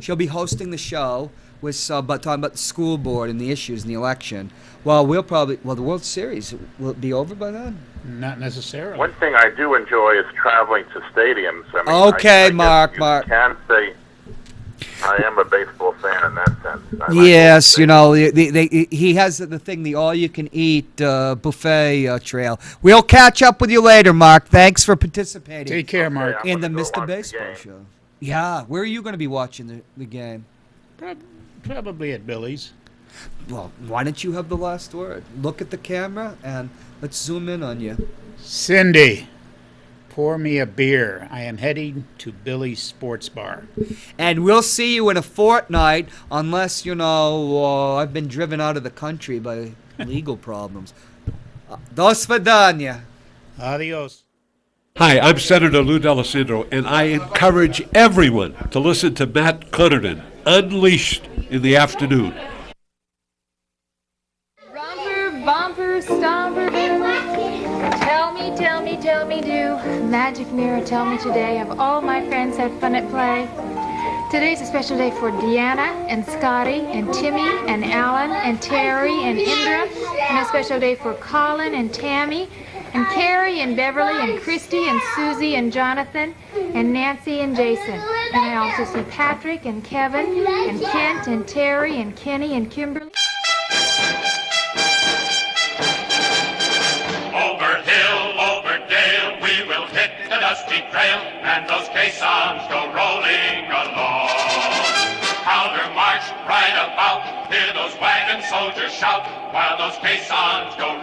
she'll be hosting the show with talking about the school board and the issues in the election. Well, the World Series will it be over by then? Not necessarily. One thing I do enjoy is traveling to stadiums. I mean, Okay, I Mark. You can say I am a baseball fan in that sense. Yes, he has the thing, the all-you-can-eat buffet trail. We'll catch up with you later, Mark. Thanks for participating. Take care, Mark. In the Mr. Baseball show. Yeah, where are you going to be watching the game? Probably at Billy's. Well, why don't you have the last word? Look at the camera and let's zoom in on you. Cindy, pour me a beer. I am heading to Billy's Sports Bar. And we'll see you in a fortnight, unless, I've been driven out of the country by legal problems. Dos vidania. Adios. Hi, I'm Senator Lou D'Alessandro, and I encourage everyone to listen to Matt Cunnerton, Unleashed, in the afternoon. Romper, bumper, stomper, tell me, do. Magic mirror, tell me today. Have all my friends had fun at play? Today's a special day for Deanna and Scotty and Timmy and Alan and Terry and Indra. And a special day for Colin and Tammy and Carrie and Beverly and Christy and Susie and Jonathan and Nancy and Jason. And I also see Patrick and Kevin and Kent and Terry and Kenny and Kimberly. Over hill, over dale, we will hit the dusty trail, and those caissons go rolling along. Counter march right about, hear those wagon soldiers shout, while those caissons go